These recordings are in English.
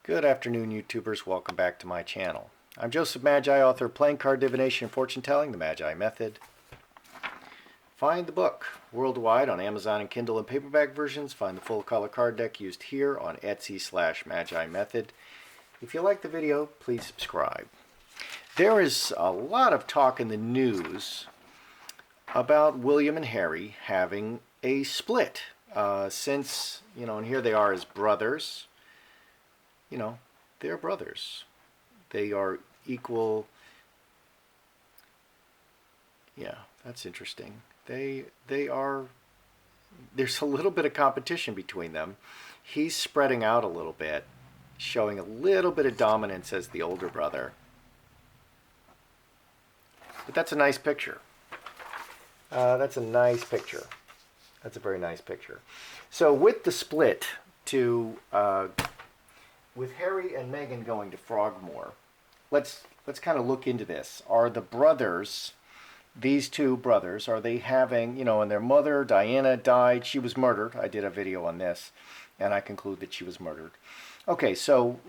Good afternoon, YouTubers. Welcome back to my channel. I'm Joseph Magi, author of Playing Card Divination and Fortune Telling, The Magi Method. Find the book worldwide on Amazon and Kindle and paperback versions. Find the full color card deck used here on Etsy/Magi Method. If you like the video, please subscribe. There is a lot of talk in the news about William and Harry having a split. Since, and here they are as brothers. They're brothers. They are equal. Yeah, that's interesting. They are, there's a little bit of competition between them. He's spreading out a little bit, showing a little bit of dominance as the older brother. But that's a nice picture. That's a nice picture. That's a very nice picture. So with the split with Harry and Meghan going to Frogmore, let's kind of look into this. Are the brothers, these two brothers, are they having, and their mother, Diana, died. She was murdered. I did a video on this, and I conclude that she was murdered. Okay, so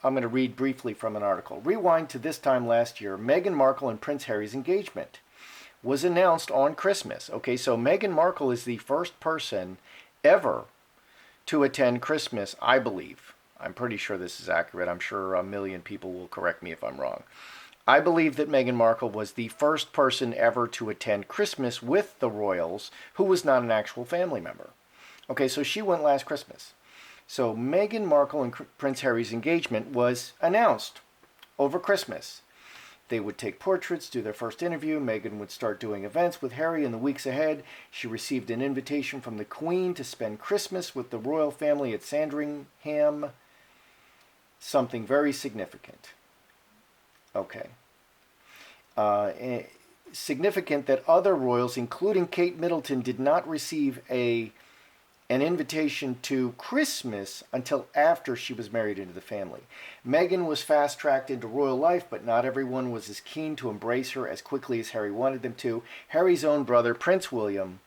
I'm going to read briefly from an article. Rewind to this time last year. Meghan Markle and Prince Harry's engagement was announced on Christmas. Okay, so Meghan Markle is the first person ever to attend Christmas, I believe. I'm pretty sure this is accurate. I'm sure a million people will correct me if I'm wrong. I believe that Meghan Markle was the first person ever to attend Christmas with the royals who was not an actual family member. Okay, so she went last Christmas. So Meghan Markle and Prince Harry's engagement was announced over Christmas. They would take portraits, do their first interview. Meghan would start doing events with Harry in the weeks ahead. She received an invitation from the Queen to spend Christmas with the royal family at Sandringham. Something very significant. Okay. Significant that other royals, including Kate Middleton, did not receive an invitation to Christmas until after she was married into the family. Meghan was fast-tracked into royal life, but not everyone was as keen to embrace her as quickly as Harry wanted them to. Harry's own brother, Prince William,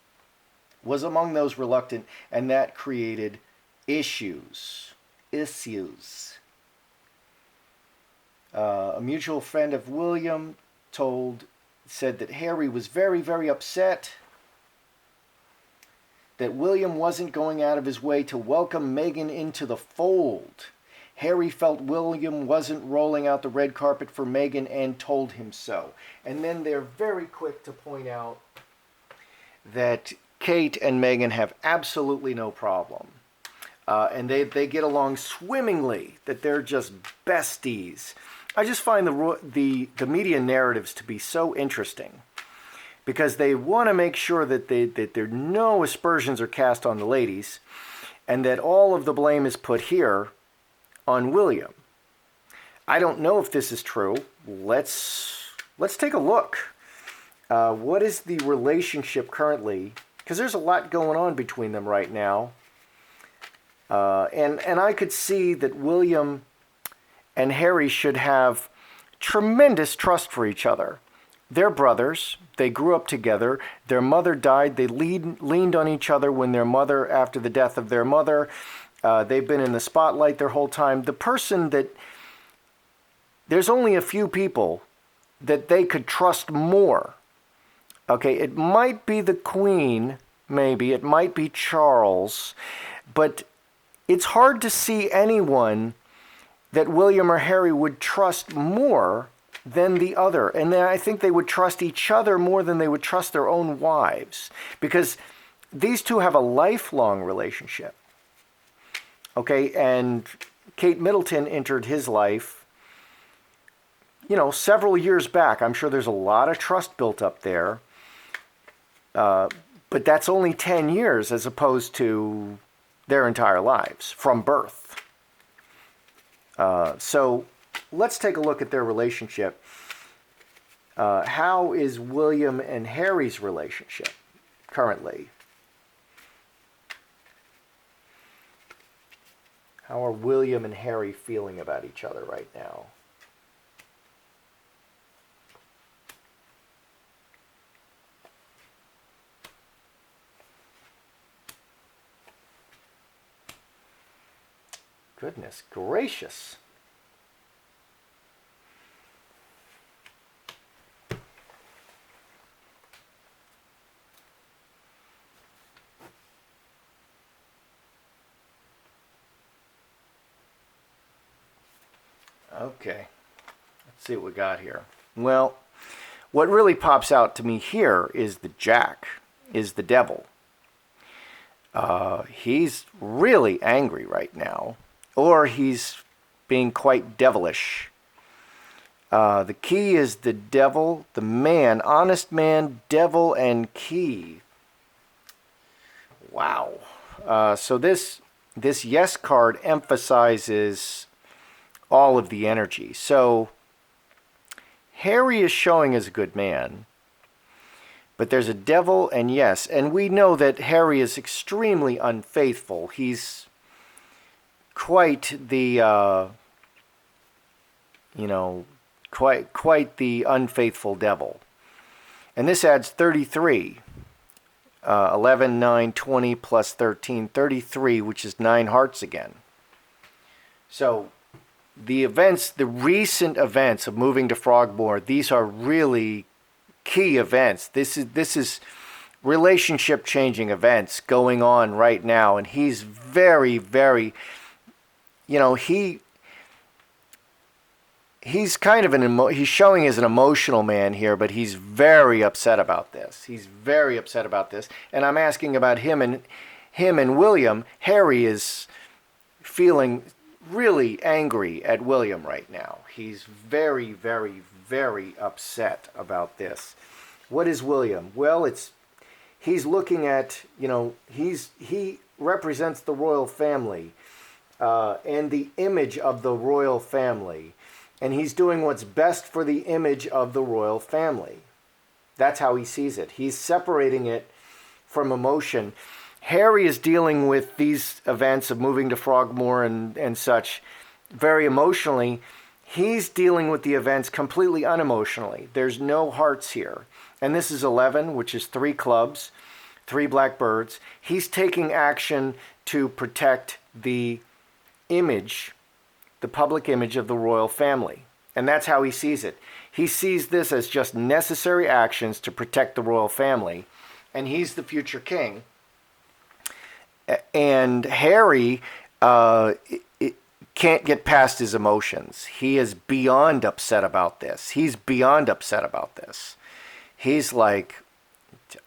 was among those reluctant, and that created issues. A mutual friend of William said that Harry was very, very upset that William wasn't going out of his way to welcome Meghan into the fold. Harry felt William wasn't rolling out the red carpet for Meghan and told him so. And then they're very quick to point out that Kate and Meghan have absolutely no problem. And they get along swimmingly, that they're just besties. I just find the media narratives to be so interesting because they want to make sure that there no aspersions are cast on the ladies and that all of the blame is put here on William. I don't know if this is true. Let's take a look. What is the relationship currently? Because there's a lot going on between them right now. And I could see that William and Harry should have tremendous trust for each other. They're brothers. They grew up together. Their mother died. They leaned on each other when their mother, after the death of their mother, they've been in the spotlight their whole time. The person that, there's only a few people that they could trust more. Okay, it might be the Queen, maybe. It might be Charles. But it's hard to see anyone that William or Harry would trust more than the other. And then I think they would trust each other more than they would trust their own wives. Because these two have a lifelong relationship. Okay, and Kate Middleton entered his life, several years back. I'm sure there's a lot of trust built up there. But that's only 10 years as opposed to their entire lives from birth. So let's take a look at their relationship. How is William and Harry's relationship currently? How are William and Harry feeling about each other right now? Goodness gracious. Okay, let's see what we got here. Well, what really pops out to me here is the Jack, is the devil. He's really angry right now, or he's being quite devilish. The key is the devil, the man, honest man, devil, and key. Wow. So this yes card emphasizes all of the energy. So Harry is showing as a good man, but there's a devil and yes, and we know that Harry is extremely unfaithful. He's quite the quite the unfaithful devil. And this adds 33. 11, 9, 20 plus 13, 33, which is 9 hearts again. So the events, the recent events of moving to Frogmore, these are really key events. This is relationship changing events going on right now, and he's very, very, he's kind of he's showing as an emotional man here, but he's very upset about this. He's very upset about this, and I'm asking about him and William. Harry is feeling really angry at William right now. He's very, very, very upset about this. What is William? Well, he's looking at, he represents the royal family and the image of the royal family. And he's doing what's best for the image of the royal family. That's how he sees it. He's separating it from emotion. Harry is dealing with these events of moving to Frogmore and such very emotionally. He's dealing with the events completely unemotionally. There's no hearts here. And this is 11, which is 3 clubs, 3 blackbirds. He's taking action to protect the image, the public image of the royal family. And that's how he sees it. He sees this as just necessary actions to protect the royal family. And he's the future king. And Harry can't get past his emotions. He is beyond upset about this. He's beyond upset about this. He's like,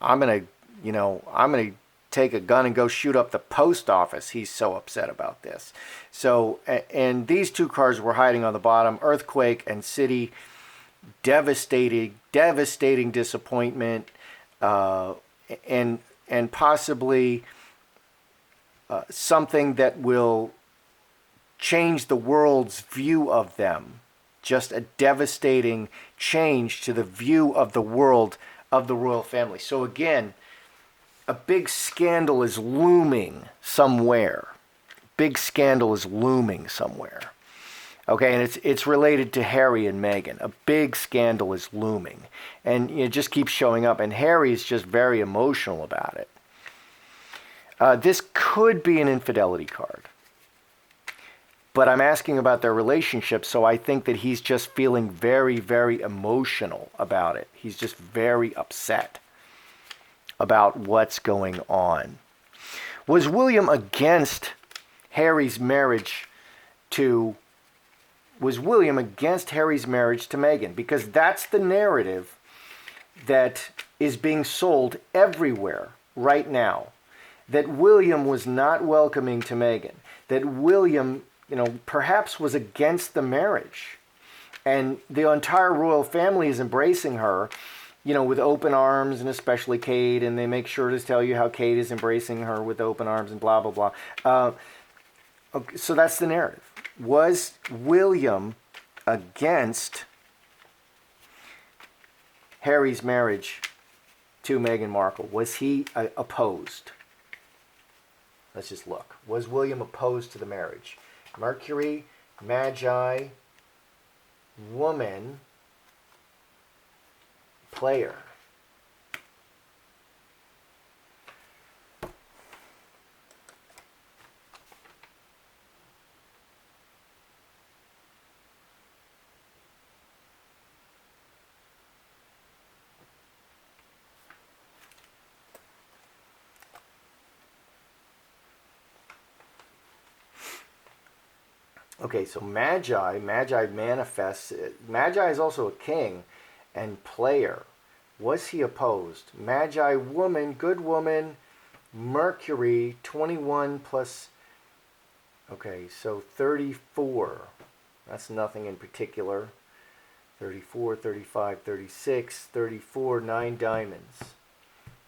I'm going to take a gun and go shoot up the post office. He's so upset about this. So, and these 2 cards were hiding on the bottom: earthquake and city. Devastating disappointment, and possibly something that will change the world's view of them. Just a devastating change to the view of the world of the royal family. So again, a big scandal is looming somewhere. Big scandal is looming somewhere. Okay, and it's related to Harry and Meghan. A big scandal is looming. And it just keeps showing up. And Harry's just very emotional about it. This could be an infidelity card. But I'm asking about their relationship, so I think that he's just feeling very, very emotional about it. He's just very upset about what's going on. Was William against Harry's marriage to Meghan? Because that's the narrative that is being sold everywhere right now. That William was not welcoming to Meghan. That William, perhaps was against the marriage. And the entire royal family is embracing her, with open arms, and especially Kate, and they make sure to tell you how Kate is embracing her with open arms and blah, blah, blah. Okay, so that's the narrative. Was William against Harry's marriage to Meghan Markle? Was he opposed? Let's just look. Was William opposed to the marriage? Mercury, Magi, woman, player. Okay, so Magi manifests. Magi is also a king and player. Was he opposed? Magi, woman, good woman, Mercury, 21 plus. Okay, so 34. That's nothing in particular. 34, 35, 36, 34, 9 diamonds.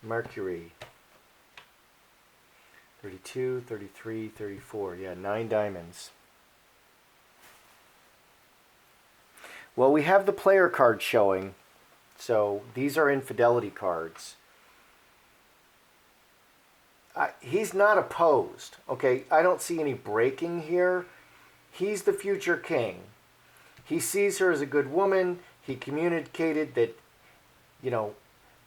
Mercury. 32, 33, 34. Yeah, 9 diamonds. Well, we have the player card showing. So these are infidelity cards. He's not opposed. Okay, I don't see any breaking here. He's the future king. He sees her as a good woman. He communicated that,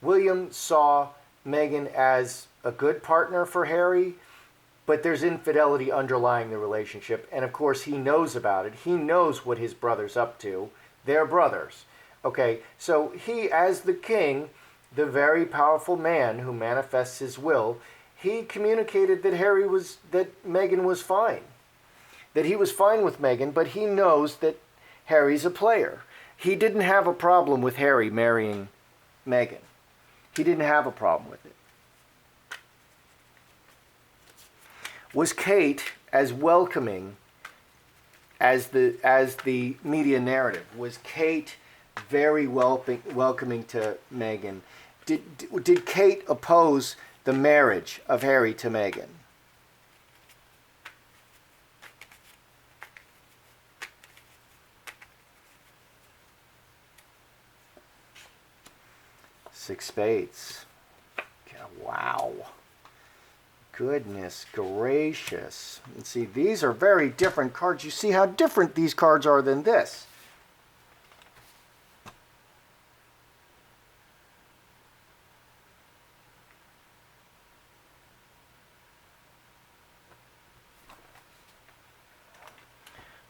William saw Meghan as a good partner for Harry, but there's infidelity underlying the relationship. And of course, he knows about it. He knows what his brother's up to. They're brothers. Okay, so he, as the king, the very powerful man who manifests his will, he communicated that Meghan was fine. That he was fine with Meghan, but he knows that Harry's a player. He didn't have a problem with Harry marrying Meghan. He didn't have a problem with it. Was Kate as welcoming as the media narrative? Was Kate very welcoming to Meghan? Did Kate oppose the marriage of Harry to Meghan? Six spades. Wow. Goodness gracious. And see, these are very different cards. You see how different these cards are than this.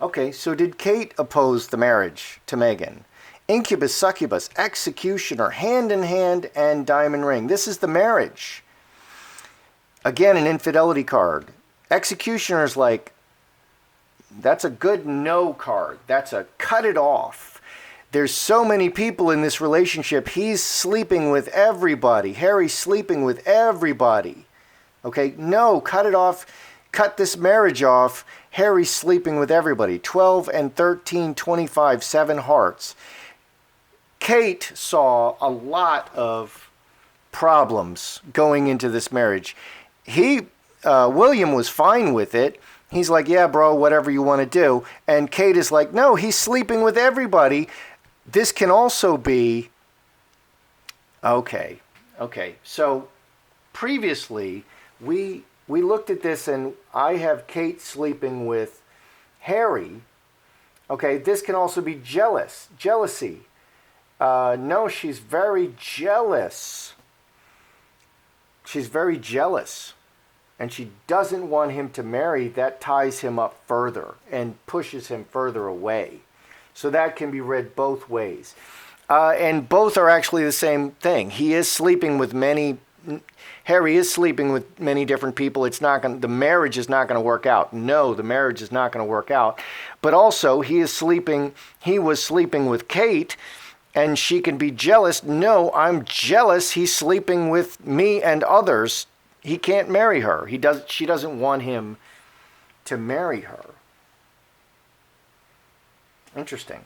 Okay, so did Kate oppose the marriage to Meghan? Incubus, succubus, executioner, hand in hand, and diamond ring. This is the marriage. Again, an infidelity card. Executioner's like, that's a good no card. That's a cut it off. There's so many people in this relationship. He's sleeping with everybody. Harry's sleeping with everybody. Okay, no, cut it off. Cut this marriage off. Harry's sleeping with everybody. 12 and 13, 25, 7 hearts. Kate saw a lot of problems going into this marriage. William was fine with it. He's like, yeah, bro, whatever you want to do. And Kate is like, no, he's sleeping with everybody. This can also be, okay. So previously, we looked at this and I have Kate sleeping with Harry. Okay, this can also be jealousy. No, she's very jealous. She's very jealous. And she doesn't want him to marry. That ties him up further and pushes him further away. So that can be read both ways. And both are actually the same thing. Harry is sleeping with many different people. The marriage is not going to work out. No, the marriage is not going to work out. But also, he was sleeping with Kate, and she can be jealous. No, I'm jealous. He's sleeping with me and others. He can't marry her. She doesn't want him to marry her. Interesting.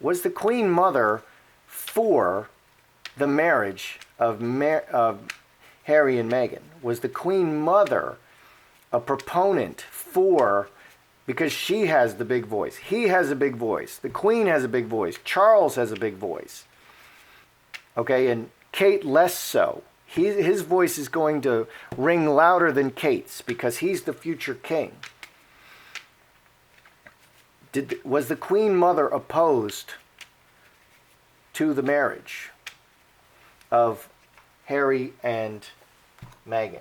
Was the Queen Mother for the marriage of Harry and Meghan? Was the Queen Mother a proponent for, because she has the big voice. He has a big voice. The Queen has a big voice. Charles has a big voice. Okay, and Kate less so. His voice is going to ring louder than Kate's because he's the future king. Was the Queen Mother opposed to the marriage of Harry and Meghan?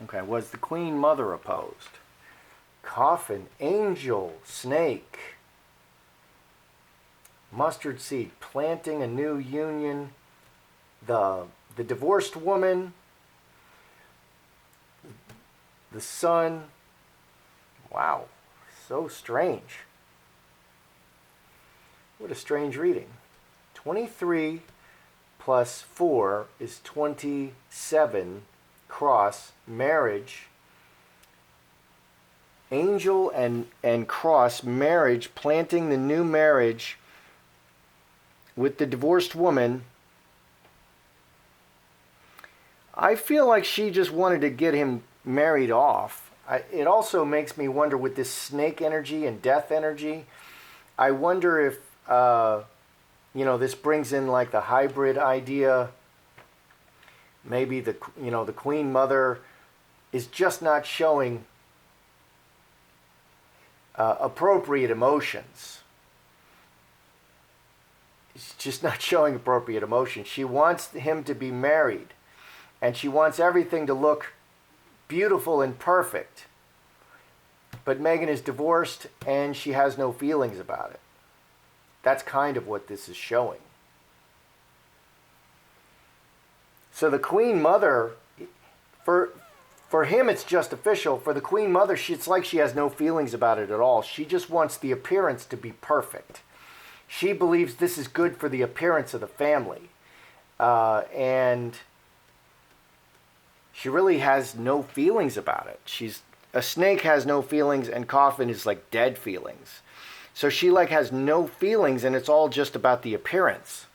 Okay, was the Queen Mother opposed? Coffin, angel, snake, mustard seed, planting a new union, the divorced woman, the sun. Wow, so strange. What a strange reading. 23 plus 4 is 27. Cross, marriage, angel and cross, marriage, planting the new marriage with the divorced woman. I feel like she just wanted to get him married off. It also makes me wonder with this snake energy and death energy. I wonder if, this brings in like the hybrid idea. Maybe the Queen Mother is just not showing appropriate emotions. She's just not showing appropriate emotions. She wants him to be married, and she wants everything to look beautiful and perfect. But Meghan is divorced, and she has no feelings about it. That's kind of what this is showing. So the Queen Mother, for him it's just official. For the Queen Mother, it's like she has no feelings about it at all. She just wants the appearance to be perfect. She believes this is good for the appearance of the family. And she really has no feelings about it. A snake has no feelings, and coffin is like dead feelings. So she like has no feelings, and it's all just about the appearance.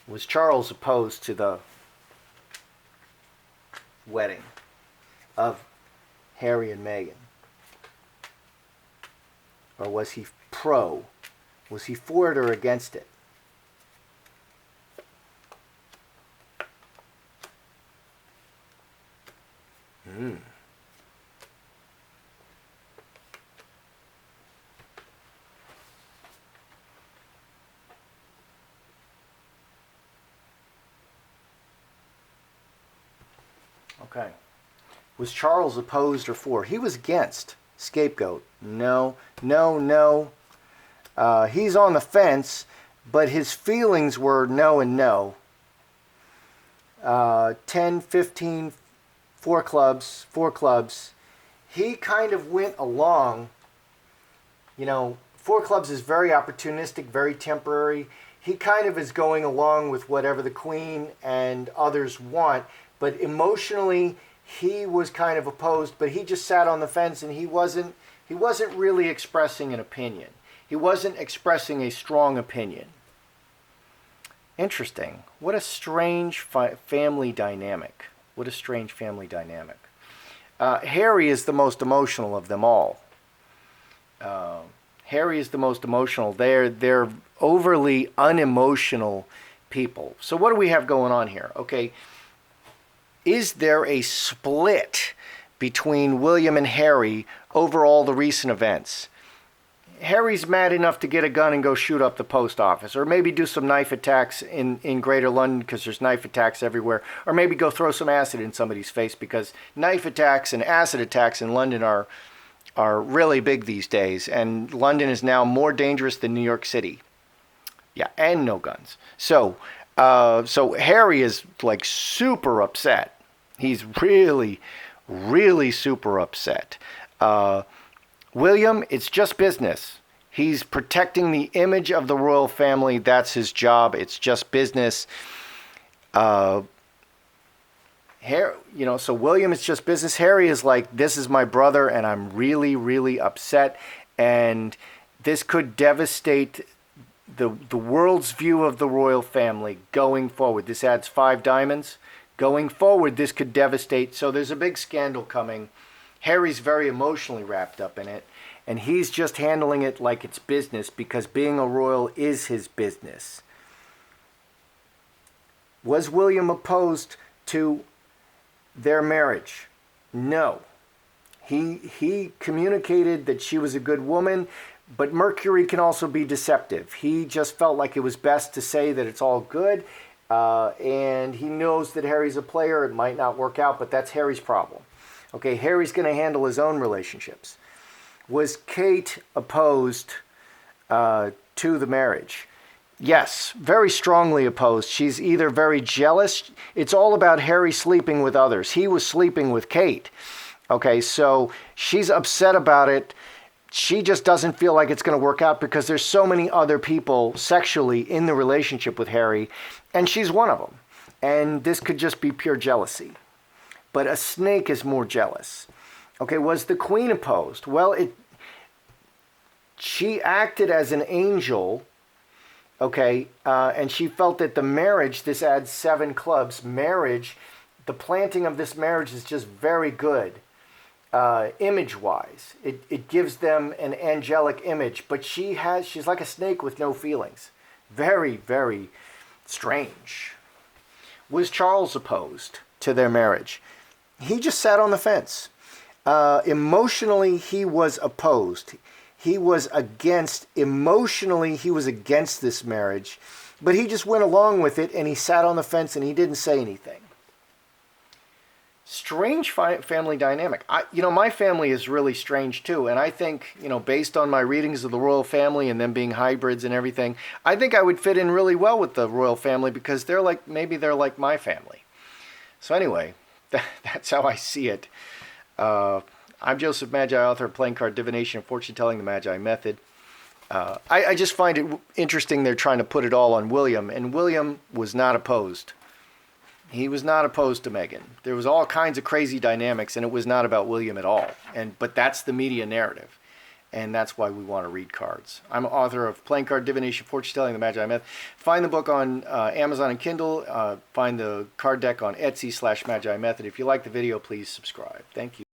Was Charles opposed to the wedding of Harry and Meghan? Or was he pro? Was he for it or against it? Okay. Was Charles opposed or for? He was against. Scapegoat. No. He's on the fence, but his feelings were no and no. 10, 15, four clubs. He kind of went along. Four clubs is very opportunistic, very temporary. He kind of is going along with whatever the Queen and others want. But emotionally, he was kind of opposed, but he just sat on the fence, and he wasn't really expressing an opinion. He wasn't expressing a strong opinion. Interesting. What a strange family dynamic. What a strange family dynamic. Harry is the most emotional of them all. Harry is the most emotional. They're overly unemotional people. So what do we have going on here? Okay. Is there a split between William and Harry over all the recent events? Harry's mad enough to get a gun and go shoot up the post office, or maybe do some knife attacks in Greater London because there's knife attacks everywhere, or maybe go throw some acid in somebody's face because knife attacks and acid attacks in London are really big these days, and London is now more dangerous than New York City. Yeah, and no guns. So Harry is like super upset. He's really, really super upset. William, it's just business. He's protecting the image of the royal family. That's his job. It's just business. So William is just business. Harry is like, this is my brother, and I'm really, really upset. And this could devastate the world's view of the royal family going forward. This adds 5 diamonds. Going forward, this could devastate. So there's a big scandal coming. Harry's very emotionally wrapped up in it, and he's just handling it like it's business because being a royal is his business. Was William opposed to their marriage? No. He communicated that she was a good woman, But Mercury can also be deceptive. He just felt like it was best to say that it's all good. And he knows that Harry's a player. It might not work out, but that's Harry's problem. Okay, Harry's going to handle his own relationships. Was Kate opposed to the marriage? Yes, very strongly opposed. She's either very jealous. It's all about Harry sleeping with others. He was sleeping with Kate. Okay, so she's upset about it. She just doesn't feel like it's going to work out because there's so many other people sexually in the relationship with Harry, and she's one of them. And this could just be pure jealousy. But a snake is more jealous. Okay, was the queen opposed? Well, she acted as an angel, okay, and she felt that the marriage, this adds 7 clubs, marriage, the planting of this marriage is just very good. Image-wise, it gives them an angelic image, but she's like a snake with no feelings. Very, very strange. Was Charles opposed to their marriage? He just sat on the fence. Emotionally, he was opposed. He was emotionally, he was against this marriage, but he just went along with it, and he sat on the fence, and he didn't say anything. Strange family dynamic. My family is really strange too, and I think, based on my readings of the royal family and them being hybrids and everything, I think I would fit in really well with the royal family because maybe they're like my family. So anyway, that's how I see it. I'm Joseph Magi, author of Playing Card Divination and Fortune Telling, the Magi Method. I just find it interesting they're trying to put it all on William, and William was not opposed. He was not opposed to Meghan. There was all kinds of crazy dynamics, and it was not about William at all. But that's the media narrative, and that's why we want to read cards. I'm author of Playing Card Divination, Fortune Telling, the Magi Method. Find the book on Amazon and Kindle. Find the card deck on Etsy /Magi Method. If you like the video, please subscribe. Thank you.